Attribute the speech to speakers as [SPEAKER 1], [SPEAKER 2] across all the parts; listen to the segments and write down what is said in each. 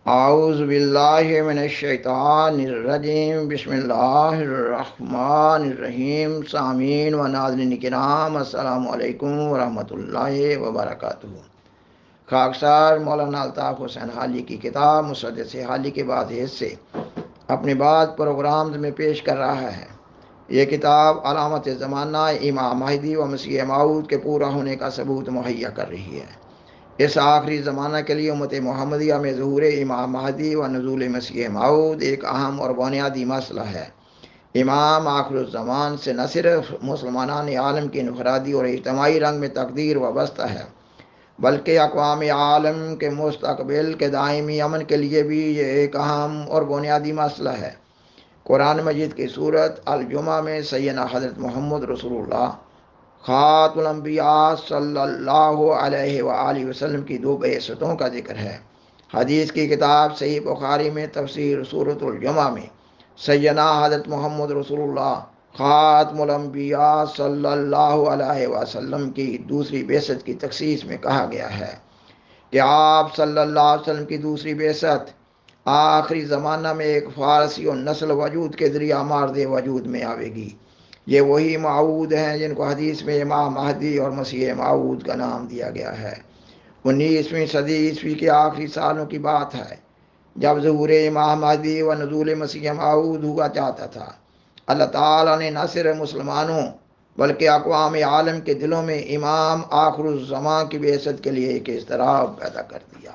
[SPEAKER 1] اعوذ باللہ من الشیطان الرجیم، بسم اللہ الرحمن الرحیم۔ سامعین و ناظرین کرام، السلام علیکم ورحمۃ اللہ وبرکاتہ۔ خاکسار مولانا الطاف حسین حالی کی کتاب مسدس حالی کے بعد حصے اپنے بعد پروگرامز میں پیش کر رہا ہے۔ یہ کتاب علامت زمانہ امام مہدی و مسیح موعود کے پورا ہونے کا ثبوت مہیا کر رہی ہے۔ اس آخری زمانہ کے لیے امت محمدیہ میں ظہور امام مہدی و نزول مسیح موعود ایک اہم اور بنیادی مسئلہ ہے۔ امام آخر الزمان سے نہ صرف مسلمان عالم کی انفرادی اور اجتماعی رنگ میں تقدیر وابستہ ہے، بلکہ اقوام عالم کے مستقبل کے دائمی امن کے لیے بھی یہ ایک اہم اور بنیادی مسئلہ ہے۔ قرآن مجید کی سورت الجمعہ میں سیدنا حضرت محمد رسول اللہ خاتم الانبیاء صلی اللہ علیہ وآلہ وسلم کی دو بعثتوں کا ذکر ہے۔ حدیث کی کتاب صحیح بخاری میں تفسیر سورۃ الجمعہ میں سیدنا حضرت محمد رسول اللہ خاتم الانبیاء صلی اللہ علیہ وسلم کی دوسری بعثت کی تخصیص میں کہا گیا ہے کہ آپ صلی اللہ علیہ وسلم کی دوسری بعثت آخری زمانہ میں ایک فارسی اور نسل وجود کے ذریعہ مارد وجود میں آئے گی۔ یہ وہی موعود ہیں جن کو حدیث میں امام مہدی اور مسیح موعود کا نام دیا گیا ہے۔ 19ویں صدی عیسوی کے آخری سالوں کی بات ہے، جب ظہور امام مہدی و نزول مسیح موعود ہوا چاہتا تھا۔ اللہ تعالیٰ نے نہ صرف مسلمانوں بلکہ اقوام عالم کے دلوں میں امام آخر الزمان کی بعثت کے لیے ایک اضطراب پیدا کر دیا۔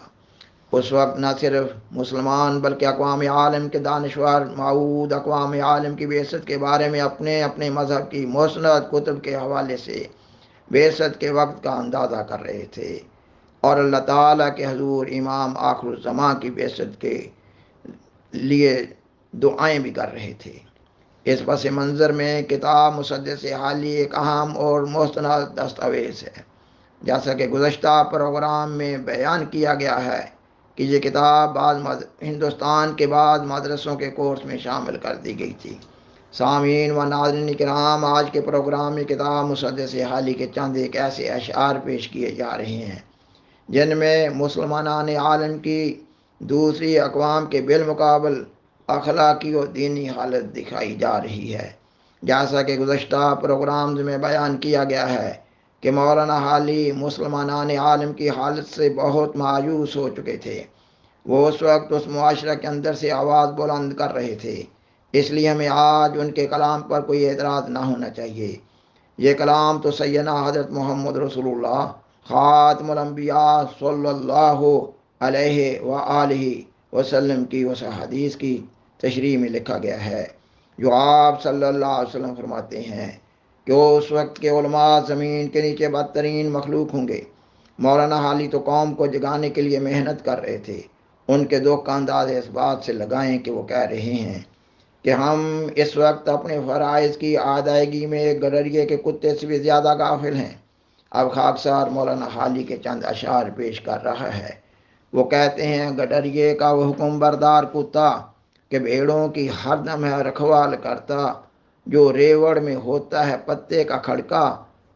[SPEAKER 1] اس وقت نہ صرف مسلمان بلکہ اقوام عالم کے دانشور موعود اقوام عالم کی بعثت کے بارے میں اپنے اپنے مذہب کی مستند کتب کے حوالے سے بعثت کے وقت کا اندازہ کر رہے تھے، اور اللہ تعالیٰ کے حضور امام آخر الزمان کی بعثت کے لیے دعائیں بھی کر رہے تھے۔ اس پس منظر میں کتاب مسدس حالی ایک اہم اور مستند دستاویز ہے۔ جیسا کہ گزشتہ پروگرام میں بیان کیا گیا ہے کہ یہ کتاب ہندوستان کے بعض مدرسوں کے کورس میں شامل کر دی گئی تھی۔ سامعین و ناظرین کرام، آج کے پروگرام میں کتاب مسدس حالی کے چند ایک ایسے اشعار پیش کیے جا رہے ہیں جن میں مسلمان عالم کی دوسری اقوام کے بالمقابل اخلاقی و دینی حالت دکھائی جا رہی ہے۔ جیسا کہ گزشتہ پروگرامز میں بیان کیا گیا ہے کہ مولانا حالی مسلمان عالم کی حالت سے بہت مایوس ہو چکے تھے۔ وہ اس وقت اس معاشرہ کے اندر سے آواز بلند کر رہے تھے، اس لیے ہمیں آج ان کے کلام پر کوئی اعتراض نہ ہونا چاہیے۔ یہ کلام تو سیدنا حضرت محمد رسول اللہ خاتم الانبیاء صلی اللہ علیہ وآلہ وسلم کی اس حدیث کی تشریح میں لکھا گیا ہے جو آپ صلی اللہ علیہ وسلم فرماتے ہیں کہ اس وقت کے علماء زمین کے نیچے بدترین مخلوق ہوں گے۔ مولانا حالی تو قوم کو جگانے کے لیے محنت کر رہے تھے۔ ان کے دکھ کا انداز اس بات سے لگائیں کہ وہ کہہ رہے ہیں کہ ہم اس وقت اپنے فرائض کی ادائیگی میں ایک گڈریے کے کتے سے بھی زیادہ غافل ہیں۔ اب خاکسار مولانا حالی کے چند اشعار پیش کر رہا ہے۔ وہ کہتے ہیں، گڈریے کا وہ حکم بردار کتا کہ بھیڑوں کی ہر دم ہے رکھوال کرتا، جو ریوڑ میں ہوتا ہے پتے کا کھڑکا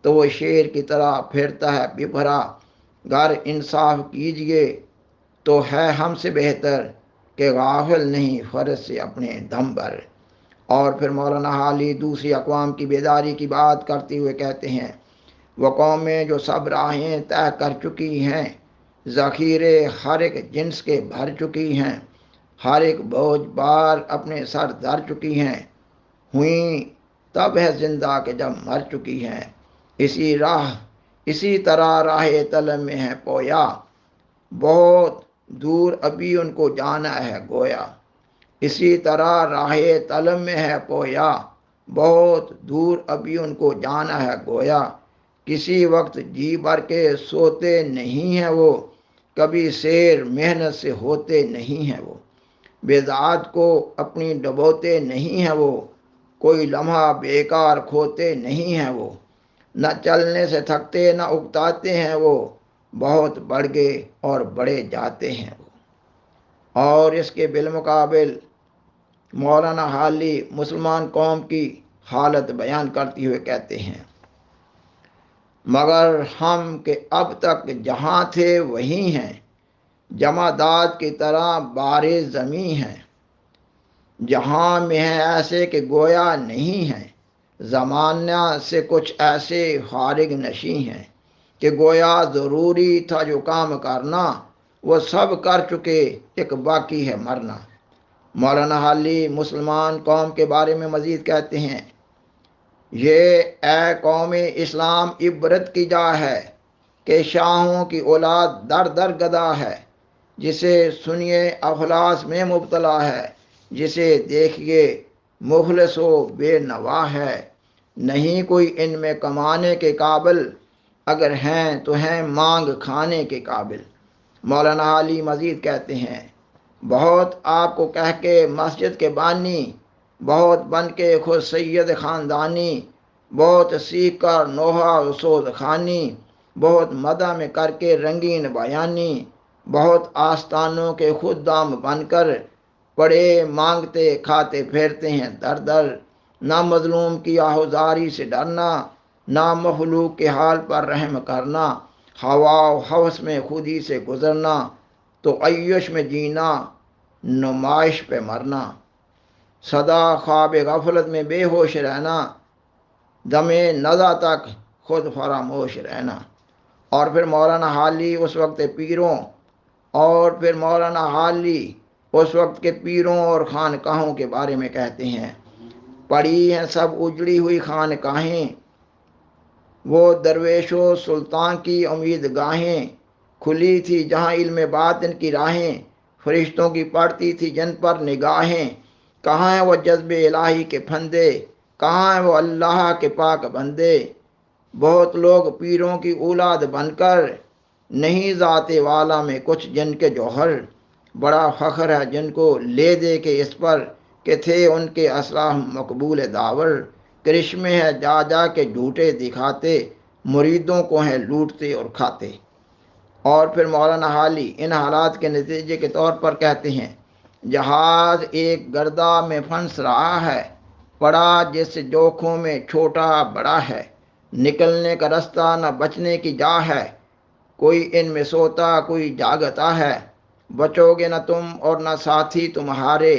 [SPEAKER 1] تو وہ شیر کی طرح پھرتا ہے ببھرا۔ گر انصاف کیجئے تو ہے ہم سے بہتر کہ غافل نہیں فرض سے اپنے دم بھر۔ اور پھر مولانا حالی دوسری اقوام کی بیداری کی بات کرتے ہوئے کہتے ہیں، وہ قومیں جو سب راہیں طے کر چکی ہیں، ذخیرے ہر ایک جنس کے بھر چکی ہیں، ہر ایک بوجھ بار اپنے سر دھر چکی ہیں، ہوئیں تب ہے زندہ کہ جب مر چکی ہیں۔ اسی طرح راہ طلب میں ہے پویا، بہت دور ابھی ان کو جانا ہے گویا۔ اسی طرح راہ طلب میں ہے پویا، بہت دور ابھی ان کو جانا ہے گویا۔ کسی وقت جی بھر کے سوتے نہیں ہیں وہ، کبھی سیر محنت سے ہوتے نہیں ہیں وہ۔ بیذات کو اپنی ڈبوتے نہیں ہیں وہ، کوئی لمحہ بیکار کھوتے نہیں ہیں وہ۔ نہ چلنے سے تھکتے نہ اکتاتے ہیں وہ، بہت بڑھ گئے اور بڑھے جاتے ہیں وہ۔ اور اس کے بالمقابل مولانا حالی مسلمان قوم کی حالت بیان کرتے ہوئے کہتے ہیں، مگر ہم کہ اب تک جہاں تھے وہیں ہیں، جمادات کی طرح بارز زمیں ہیں، جہاں میں ہیں ایسے کہ گویا نہیں ہیں، زمانہ سے کچھ ایسے خارج نشیں ہیں کہ گویا ضروری تھا جو کام کرنا وہ سب کر چکے، ایک باقی ہے مرنا۔ مولانا حالی مسلمان قوم کے بارے میں مزید کہتے ہیں، یہ اے قوم اسلام عبرت کی جا ہے کہ شاہوں کی اولاد در در گدا ہے، جسے سنیے اخلاص میں مبتلا ہے، جسے دیکھیے مخلص و بے نوا ہے، نہیں کوئی ان میں کمانے کے قابل، اگر ہیں تو ہیں مانگ کھانے کے قابل۔ مولانا علی مزید کہتے ہیں، بہت آپ کو کہہ کے مسجد کے بانی، بہت بن کے خود سید خاندانی، بہت سیکھ کر نوحہ اسود خانی، بہت مدح میں کر کے رنگین بیانی، بہت آستانوں کے خود دام بن کر پڑے مانگتے کھاتے پھرتے ہیں در در، نہ مظلوم کی آہوزاری سے ڈرنا، نہ مخلوق کے حال پر رحم کرنا، ہوا و ہوس میں خودی سے گزرنا، تو عیش میں جینا، نمائش پہ مرنا، سدا خواب غفلت میں بے ہوش رہنا، دم نزا تک خود فراموش رہنا۔ اور پھر مولانا حالی اس وقت پیروں اس وقت کے پیروں اور خانقاہوں کے بارے میں کہتے ہیں، پڑی ہیں سب اجڑی ہوئی خانقاہیں، وہ درویش و سلطان کی امید گاہیں، کھلی تھی جہاں علم باطن کی راہیں، فرشتوں کی پڑتی تھی جن پر نگاہیں، کہاں ہیں وہ جذب الہی کے پھندے، کہاں ہیں وہ اللہ کے پاک بندے، بہت لوگ پیروں کی اولاد بن کر، نہیں ذات والا میں کچھ جن کے جوہر، بڑا فخر ہے جن کو لے دے کے اس پر کہ تھے ان کے اسلاف مقبول داور، کرشمے ہے جا جا کے جھوٹے دکھاتے، مریدوں کو ہیں لوٹتے اور کھاتے۔ اور پھر مولانا حالی ان حالات کے نتیجے کے طور پر کہتے ہیں، جہاز ایک گردہ میں پھنس رہا ہے، پڑا جس جوکھوں میں چھوٹا بڑا ہے، نکلنے کا رستہ نہ بچنے کی جا ہے، کوئی ان میں سوتا کوئی جاگتا ہے، بچو گے نہ تم اور نہ ساتھی تمہارے،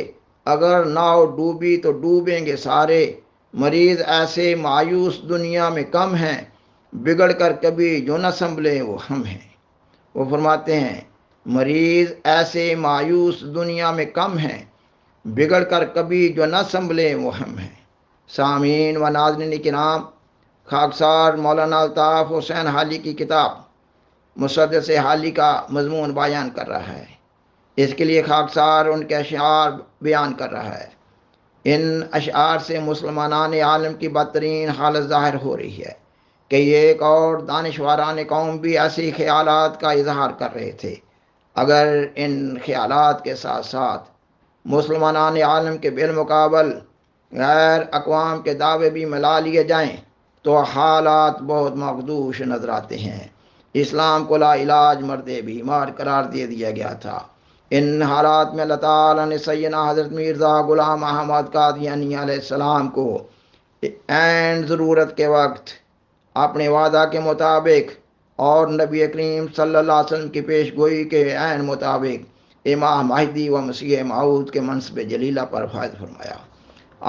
[SPEAKER 1] اگر ناؤ ڈوبی تو ڈوبیں گے سارے، مریض ایسے مایوس دنیا میں کم ہیں، بگڑ کر کبھی جو نہ سنبھلے وہ ہم ہیں۔ وہ فرماتے ہیں، مریض ایسے مایوس دنیا میں کم ہیں، بگڑ کر کبھی جو نہ سنبھلے وہ ہم ہیں۔ سامعین و ناظرین کرام، خاکسار مولانا الطاف حسین حالی کی کتاب مسدس حالی کا مضمون بیان کر رہا ہے، اس کے لیے خاکسار ان کے اشعار بیان کر رہا ہے۔ ان اشعار سے مسلمانان عالم کی بدترین حالت ظاہر ہو رہی ہے کہ یہ ایک اور دانشوران قوم بھی ایسی خیالات کا اظہار کر رہے تھے، اگر ان خیالات کے ساتھ ساتھ مسلمانان عالم کے بالمقابل غیر اقوام کے دعوے بھی ملا لیے جائیں تو حالات بہت مخدوش نظر آتے ہیں۔ اسلام کو لا علاج مرد بیمار قرار دے دیا گیا تھا۔ ان حالات میں اللہ تعالیٰ نے سیدنا حضرت مرزا غلام احمد قادیانی علیہ السلام کو عین ضرورت کے وقت اپنے وعدہ کے مطابق اور نبی کریم صلی اللہ علیہ وسلم کی پیش گوئی کے عین مطابق امام مہدی و مسیح موعود کے منصب جلیلہ پر فائز فرمایا۔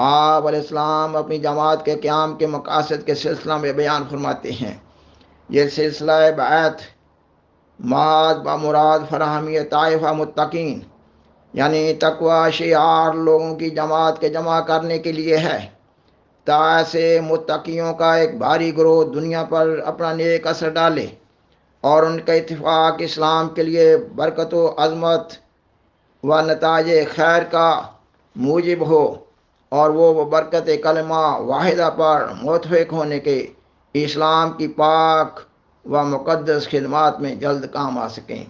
[SPEAKER 1] آپ علیہ السلام اپنی جماعت کے قیام کے مقاصد کے سلسلہ میں بیان فرماتے ہیں، یہ سلسلہ بیعت محض بمراد فراہمی طائفہ متقین، یعنی تقوی شعار لوگوں کی جماعت کے جمع کرنے کے لیے ہے، تا ایسے متقیوں کا ایک بھاری گروہ دنیا پر اپنا نیک اثر ڈالے اور ان کا اتفاق اسلام کے لیے برکت و عظمت و نتائج خیر کا موجب ہو، اور وہ برکت کلمہ واحدہ پر متفق ہونے کے اسلام کی پاک و مقدس خدمات میں جلد کام آ سکیں،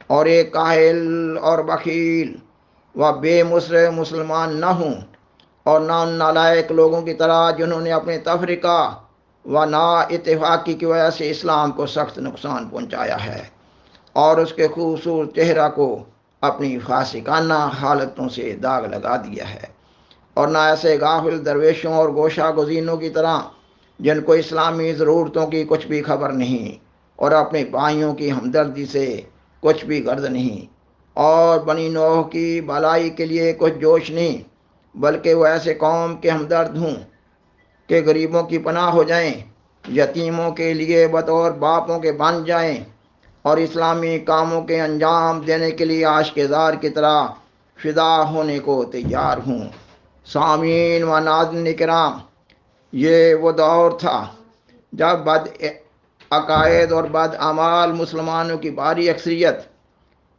[SPEAKER 1] اور ایک کاہل اور بخیل و بے مصرف مسلمان نہ ہوں، اور نہ ان نالائق لوگوں کی طرح جنہوں نے اپنے تفرقہ و نا اتفاقی کی وجہ سے اسلام کو سخت نقصان پہنچایا ہے اور اس کے خوبصورت چہرہ کو اپنی فاسقانہ حالتوں سے داغ لگا دیا ہے، اور نہ ایسے غافل درویشوں اور گوشہ گزینوں کی طرح جن کو اسلامی ضرورتوں کی کچھ بھی خبر نہیں اور اپنے بھائیوں کی ہمدردی سے کچھ بھی غرض نہیں، اور بنی نوح کی بھلائی کے لیے کچھ جوش نہیں، بلکہ وہ ایسے قوم کے ہمدرد ہوں کہ غریبوں کی پناہ ہو جائیں، یتیموں کے لیے بطور باپوں کے بن جائیں، اور اسلامی کاموں کے انجام دینے کے لیے عاشقزار کی طرح فدا ہونے کو تیار ہوں۔ سامعین و ناظرین کرام، یہ وہ دور تھا جب بد عقائد اور بد اعمال مسلمانوں کی بھاری اکثریت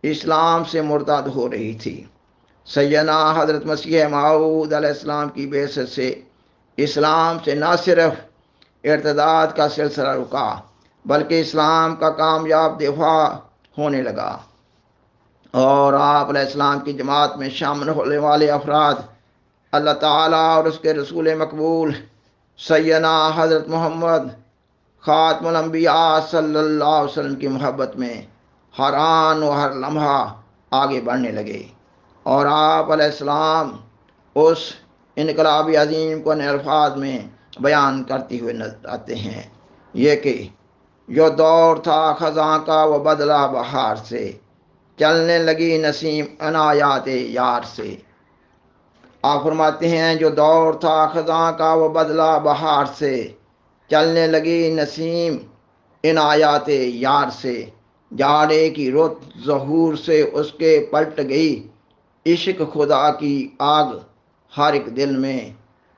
[SPEAKER 1] اسلام سے مرتد ہو رہی تھی۔ سیدنا حضرت مسیح موعود علیہ السلام کی بعثت سے اسلام سے نہ صرف ارتداد کا سلسلہ رکا، بلکہ اسلام کا کامیاب دفاع ہونے لگا، اور آپ علیہ السلام کی جماعت میں شامل ہونے والے افراد اللہ تعالیٰ اور اس کے رسول مقبول سیدنا حضرت محمد خاتم الانبیاء صلی اللہ علیہ وسلم کی محبت میں ہر آن و ہر لمحہ آگے بڑھنے لگے، اور آپ علیہ السلام اس انقلابی عظیم کو نئے الفاظ میں بیان کرتے ہوئے نظر آتے ہیں، یہ کہ جو دور تھا خزاں کا وہ بدلا بہار سے، چلنے لگی نسیم عنایات یار سے۔ آپ فرماتے ہیں جو دور تھا خزاں کا وہ بدلا بہار سے، چلنے لگی نسیم عنایات یار سے، جاڑے کی رت ظہور سے اس کے پلٹ گئی، عشق خدا کی آگ ہر ایک دل میں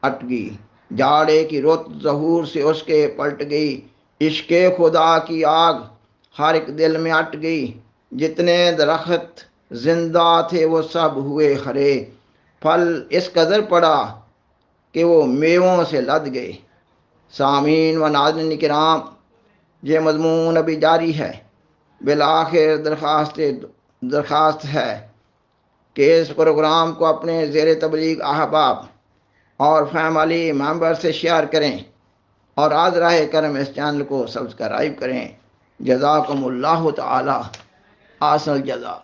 [SPEAKER 1] اٹ گئی، جاڑے کی رت ظہور سے اس کے پلٹ گئی، عشق خدا کی آگ ہر ایک دل میں اٹ گئی، جتنے درخت زندہ تھے وہ سب ہوئے ہرے، پھل اس قدر پڑا کہ وہ میووں سے لد گئے۔ سامعین و ناظرین کرام، یہ مضمون ابھی جاری ہے۔ بالآخر درخواست ہے کہ اس پروگرام کو اپنے زیر تبلیغ احباب اور فیملی ممبر سے شیئر کریں، اور آج راہ کرم اس چینل کو سبسکرائب کریں۔ جزاکم اللہ تعالی احسن الجزا۔